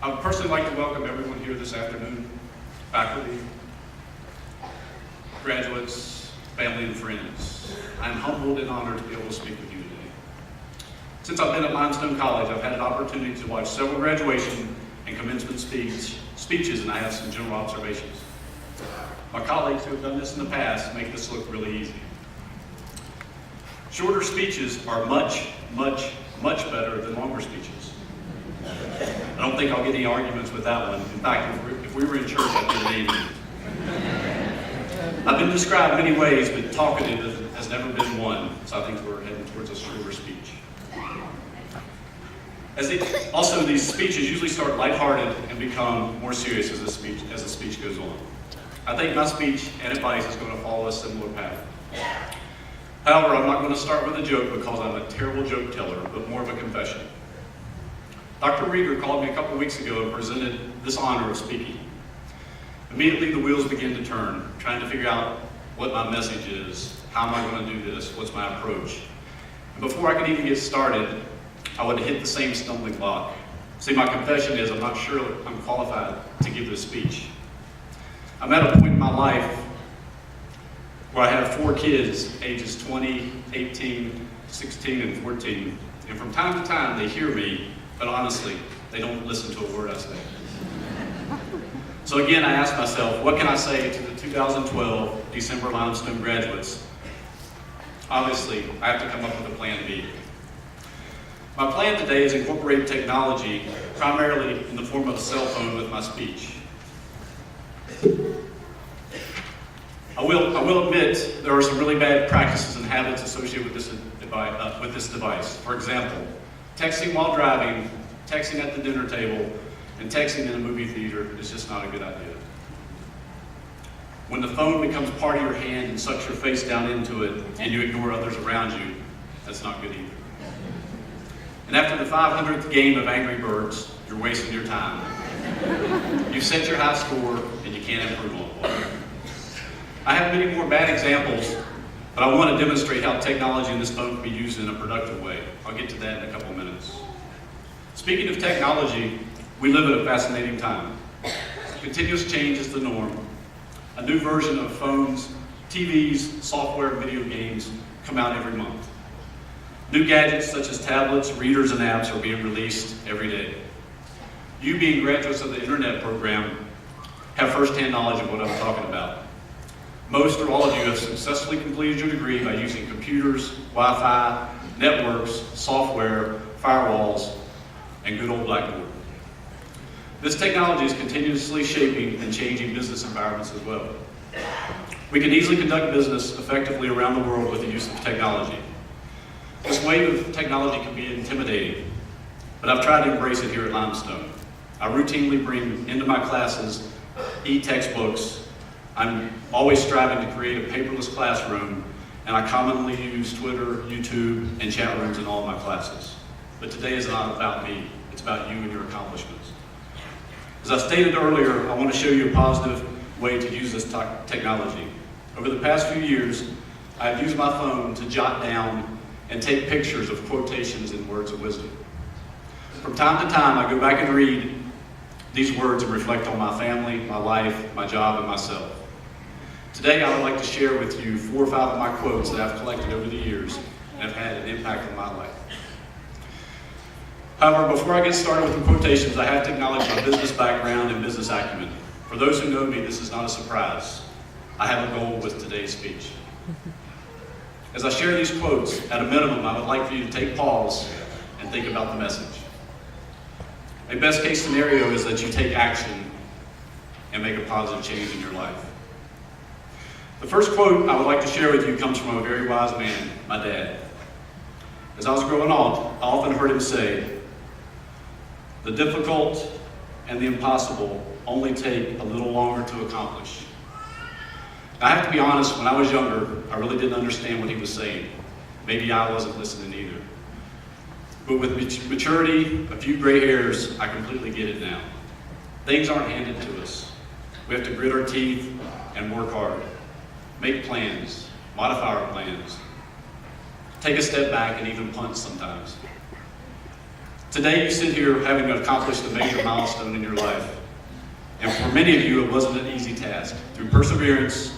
I would personally like to welcome everyone here this afternoon, faculty, graduates, family, and friends. I am humbled and honored to be able to speak with you today. Since I've been at Limestone College, I've had an opportunity to watch several graduation and commencement speeches, and I have some general observations. My colleagues who have done this in the past make this look really easy. Shorter speeches are much better than longer speeches. I don't think I'll get any arguments with that one. In fact, if we were in church, I'd get an amen. I've been described many ways, but talkative has never been one, so I think we're heading towards a shorter speech. Also, these speeches usually start lighthearted and become more serious as the speech goes on. I think my speech and advice is going to follow a similar pattern. However, I'm not going to start with a joke because I'm a terrible joke teller, but more of a confession. Dr. Rieger called me a couple weeks ago and presented this honor of speaking. Immediately the wheels began to turn, trying to figure out what my message is, how am I going to do this, what's my approach. And before I could even get started, I would hit the same stumbling block. See, my confession is I'm not sure I'm qualified to give this speech. I'm at a point in my life where I have 4 kids, ages 20, 18, 16, and 14. And from time to time, they hear me, but honestly, they don't listen to a word I say. So again, I asked myself, what can I say to the 2012 December Limestone graduates? Obviously, I have to come up with a plan B. My plan today is incorporate technology, primarily in the form of a cell phone, with my speech. I will admit there are some really bad practices and habits associated with this device. For example, texting while driving, texting at the dinner table, and texting in a movie theater is just not a good idea. When the phone becomes part of your hand and sucks your face down into it and you ignore others around you, that's not good either. And after the 500th game of Angry Birds, you're wasting your time. You've set your high score and you can't improve on it. I have many more bad examples, but I want to demonstrate how technology in this phone can be used in a productive way. I'll get to that in a couple minutes. Speaking of technology, we live in a fascinating time. Continuous change is the norm. A new version of phones, TVs, software, and video games come out every month. New gadgets such as tablets, readers, and apps are being released every day. You, being graduates of the internet program, have first-hand knowledge of what I'm talking about. Most or all of you have successfully completed your degree by using computers, Wi-Fi, networks, software, firewalls, and good old Blackboard. This technology is continuously shaping and changing business environments as well. We can easily conduct business effectively around the world with the use of technology. This wave of technology can be intimidating, but I've tried to embrace it here at Limestone. I routinely bring into my classes e-textbooks. I'm always striving to create a paperless classroom, and I commonly use Twitter, YouTube, and chat rooms in all of my classes. But today is not about me, it's about you and your accomplishments. As I stated earlier, I want to show you a positive way to use this technology. Over the past few years, I've used my phone to jot down and take pictures of quotations and words of wisdom. From time to time, I go back and read these words and reflect on my family, my life, my job, and myself. Today, I would like to share with you 4 or 5 of my quotes that I've collected over the years and have had an impact on my life. However, before I get started with the quotations, I have to acknowledge my business background and business acumen. For those who know me, this is not a surprise. I have a goal with today's speech. As I share these quotes, at a minimum, I would like for you to take pause and think about the message. A best case scenario is that you take action and make a positive change in your life. The first quote I would like to share with you comes from a very wise man, my dad. As I was growing up, I often heard him say, "The difficult and the impossible only take a little longer to accomplish." Now, I have to be honest, when I was younger, I really didn't understand what he was saying. Maybe I wasn't listening either. But with maturity, a few gray hairs, I completely get it now. Things aren't handed to us. We have to grit our teeth and work hard. Make plans, modify our plans, take a step back and even punt sometimes. Today you sit here having accomplished a major milestone in your life. And for many of you, it wasn't an easy task. Through perseverance,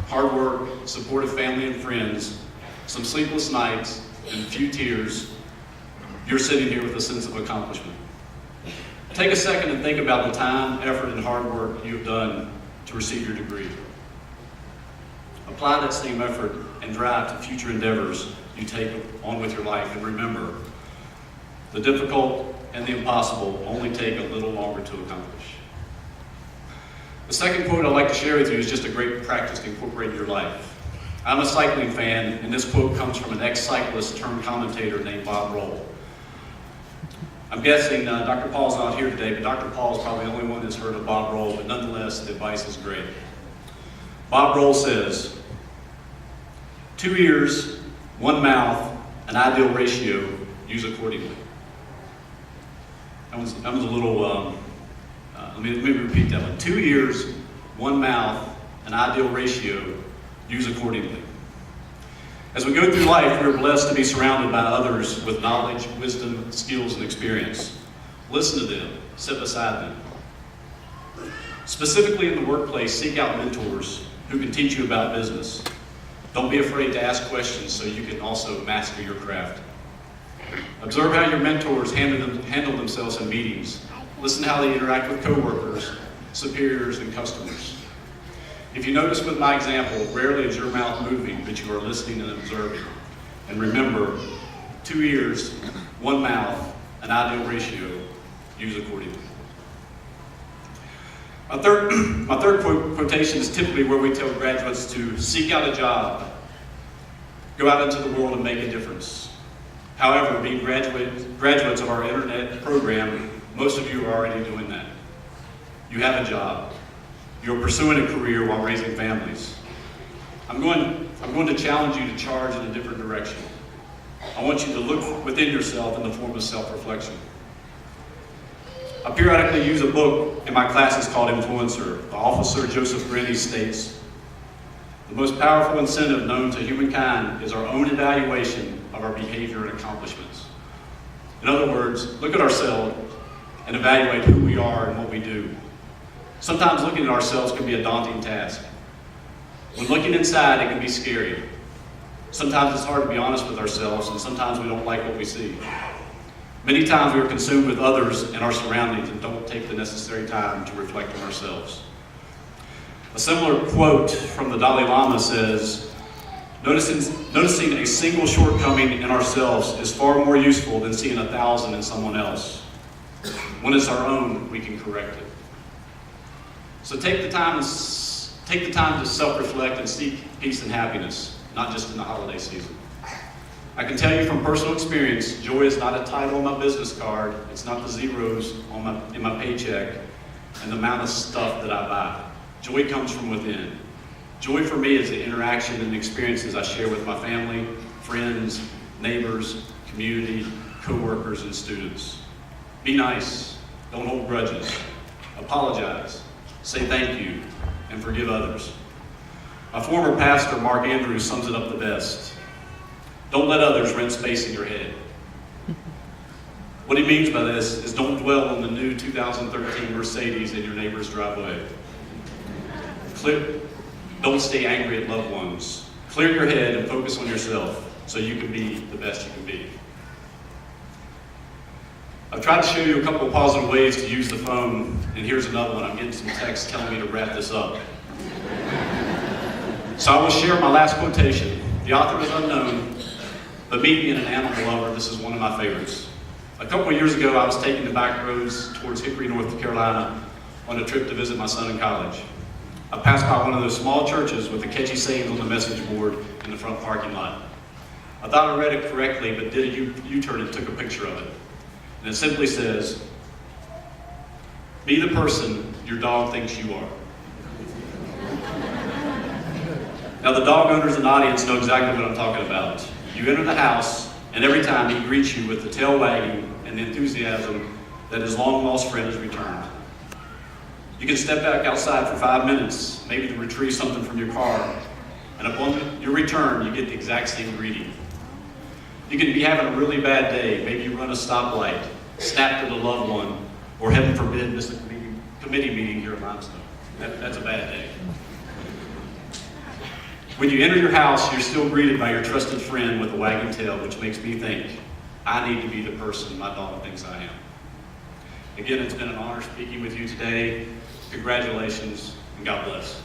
hard work, support of family and friends, some sleepless nights, and a few tears, you're sitting here with a sense of accomplishment. Take a second and think about the time, effort, and hard work you've done to receive your degree. Apply that same effort and drive to future endeavors you take on with your life. And remember, the difficult and the impossible only take a little longer to accomplish. The second quote I'd like to share with you is just a great practice to incorporate in your life. I'm a cycling fan, and this quote comes from an ex-cyclist turned commentator named Bob Roll. I'm guessing Dr. Paul's not here today, but Dr. Paul is probably the only one that's heard of Bob Roll, but nonetheless, the advice is great. Bob Roll says, 2 ears, 1 mouth, an ideal ratio, use accordingly. That was a little, let me repeat that one. 2 ears, 1 mouth, an ideal ratio, use accordingly. As we go through life, we're blessed to be surrounded by others with knowledge, wisdom, skills, and experience. Listen to them, sit beside them. Specifically in the workplace, seek out mentors who can teach you about business. Don't be afraid to ask questions so you can also master your craft. Observe how your mentors handle themselves in meetings. Listen how they interact with coworkers, superiors, and customers. If you notice with my example, rarely is your mouth moving, but you are listening and observing. And remember, 2 ears, 1 mouth, an ideal ratio, use accordingly. My third quotation is typically where we tell graduates to seek out a job, go out into the world and make a difference. However, being graduates of our internet program, most of you are already doing that. You have a job. You're pursuing a career while raising families. I'm going to challenge you to charge in a different direction. I want you to look within yourself in the form of self-reflection. I periodically use a book in my classes called Influencer. The author, Joseph Grenny, states, "The most powerful incentive known to humankind is our own evaluation of our behavior and accomplishments." In other words, look at ourselves and evaluate who we are and what we do. Sometimes looking at ourselves can be a daunting task. When looking inside, it can be scary. Sometimes it's hard to be honest with ourselves, and sometimes we don't like what we see. Many times we are consumed with others and our surroundings and don't take the necessary time to reflect on ourselves. A similar quote from the Dalai Lama says, noticing a single shortcoming in ourselves is far more useful than seeing 1,000 in someone else. When it's our own, we can correct it. So take the time to self-reflect and seek peace and happiness, not just in the holiday season. I can tell you from personal experience, joy is not a title on my business card. It's not the zeros in my paycheck and the amount of stuff that I buy. Joy comes from within. Joy for me is the interaction and experiences I share with my family, friends, neighbors, community, co-workers, and students. Be nice. Don't hold grudges. Apologize. Say thank you, and forgive others. My former pastor, Mark Andrews, sums it up the best. Don't let others rent space in your head. What he means by this is don't dwell on the new 2013 Mercedes in your neighbor's driveway. Don't stay angry at loved ones. Clear your head and focus on yourself so you can be the best you can be. I've tried to show you a couple of positive ways to use the phone, and here's another one. I'm getting some texts telling me to wrap this up. So I will share my last quotation. The author is unknown, but me being an animal lover, this is one of my favorites. A couple of years ago, I was taking the back roads towards Hickory, North Carolina on a trip to visit my son in college. I passed by one of those small churches with the catchy sayings on the message board in the front parking lot. I thought I read it correctly, but did a U-turn and took a picture of it. And it simply says, "Be the person your dog thinks you are." Now the dog owners in the audience know exactly what I'm talking about. You enter the house, and every time he greets you with the tail wagging and the enthusiasm that his long-lost friend has returned. You can step back outside for 5 minutes, maybe to retrieve something from your car, and upon your return, you get the exact same greeting. You can be having a really bad day, maybe you run a stoplight, snapped at a loved one, or heaven forbid, miss a committee meeting here at Limestone. That's a bad day. When you enter your house, you're still greeted by your trusted friend with a wagging tail, which makes me think, I need to be the person my daughter thinks I am. Again, it's been an honor speaking with you today. Congratulations, and God bless.